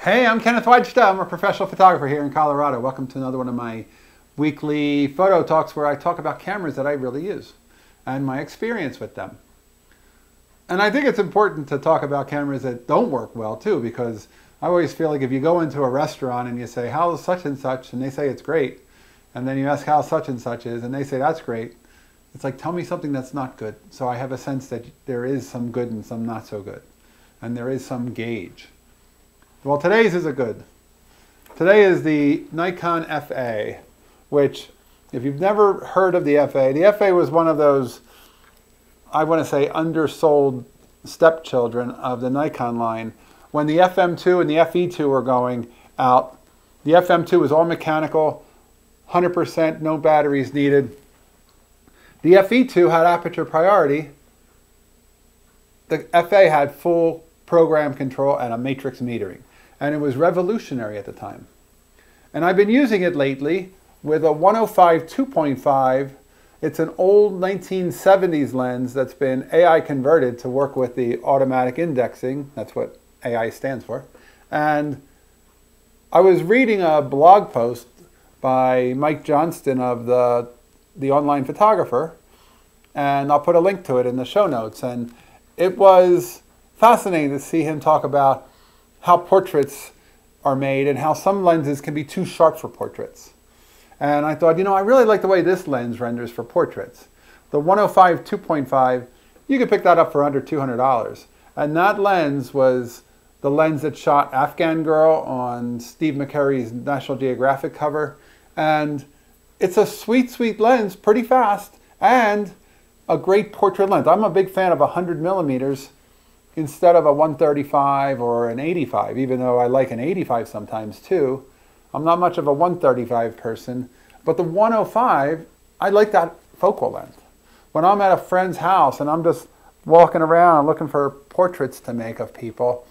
Hey, I'm Kenneth Wajda. I'm a professional photographer here in Colorado. Welcome to another one of my weekly photo talks where I talk about cameras that I really use and my experience with them. And I think it's important to talk about cameras that don't work well too, because I always feel like if you go into a restaurant and you say, how's such and such, and they say it's great, and then you ask how such and such is, and they say that's great, it's like, tell me something that's not good. So I have a sense that there is some good and some not so good, and there is some gauge. Well, today's is a good. Today is the Nikon FA, which, if you've never heard of the FA was one of those, I want to say, undersold stepchildren of the Nikon line. When the FM2 and the FE2 were going out, the FM2 was all mechanical, 100%, no batteries needed. The FE2 had Aperture Priority. The FA had full program control and a matrix metering. And it was revolutionary at the time. And I've been using it lately with a 105 2.5. It's an old 1970s lens that's been AI converted to work with the automatic indexing. That's what AI stands for. And I was reading a blog post by Mike Johnston of the Online Photographer, and I'll put a link to it in the show notes. And it was fascinating to see him talk about how portraits are made and how some lenses can be too sharp for portraits. And I thought, I really like the way this lens renders for portraits. The 105 2.5, you could pick that up for under $200. And that lens was the lens that shot Afghan Girl on Steve McCurry's National Geographic cover. And it's a sweet, sweet lens, pretty fast, and a great portrait lens. I'm a big fan of 100 millimeters instead of a 135 or an 85, even though I like an 85 sometimes too. I'm not much of a 135 person, but the 105, I like that focal length. When I'm at a friend's house and I'm just walking around looking for portraits to make of people,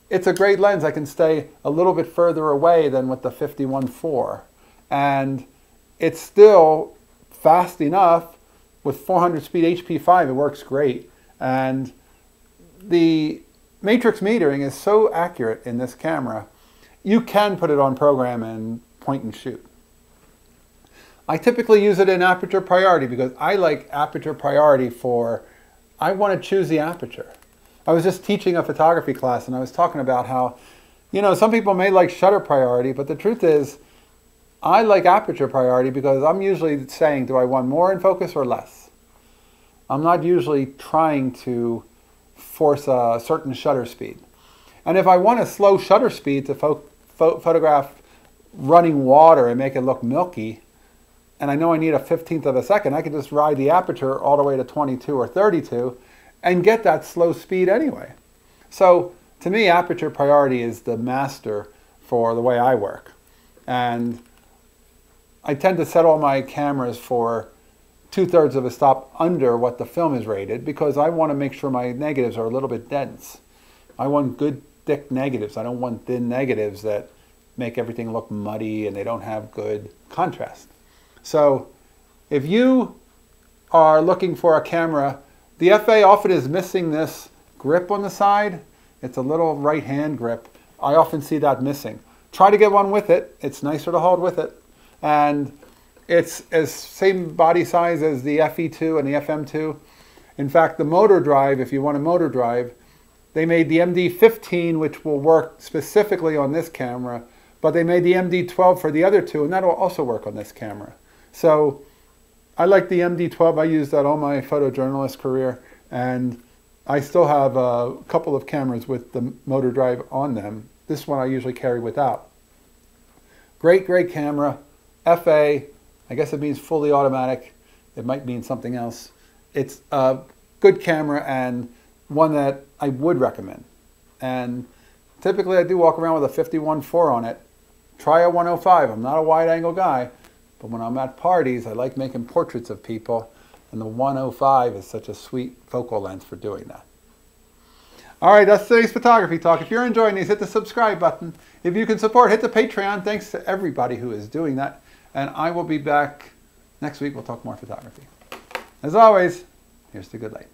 it's a great lens. I can stay a little bit further away than with the 51.4. And it's still fast enough. With 400 speed HP5, it works great. And the matrix metering is so accurate in this camera, you can put it on program and point and shoot. I typically use it in Aperture Priority because I like Aperture Priority for, I want to choose the aperture. I was just teaching a photography class and I was talking about how, some people may like shutter priority, but the truth is, I like Aperture Priority because I'm usually saying, do I want more in focus or less? I'm not usually trying to force a certain shutter speed. And if I want a slow shutter speed to photograph running water and make it look milky, and I know I need a 15th of a second, I can just ride the aperture all the way to 22 or 32 and get that slow speed anyway. So to me, Aperture Priority is the master for the way I work. And I tend to set all my cameras for 2/3 of a stop under what the film is rated because I want to make sure my negatives are a little bit dense. I want good thick negatives. I don't want thin negatives that make everything look muddy and they don't have good contrast. So if you are looking for a camera, the FA often is missing this grip on the side. It's a little right hand grip. I often see that missing. Try to get one with it. It's nicer to hold with it. And it's as same body size as the FE2 and the FM2. In fact, the motor drive, if you want a motor drive, they made the MD15, which will work specifically on this camera, but they made the MD12 for the other two, and that will also work on this camera. So I like the MD12. I used that all my photojournalist career, and I still have a couple of cameras with the motor drive on them. This one I usually carry without. Great, great camera. FA, I guess it means fully automatic. It might mean something else. It's a good camera and one that I would recommend. And typically I do walk around with a 51.4 on it. Try a 105. I'm not a wide angle guy, but when I'm at parties, I like making portraits of people, and the 105 is such a sweet focal length for doing that. All right, that's today's photography talk. If you're enjoying these, hit the subscribe button. If you can support, hit the Patreon. Thanks to everybody who is doing that. And I will be back next week. We'll talk more photography. As always, here's to good light.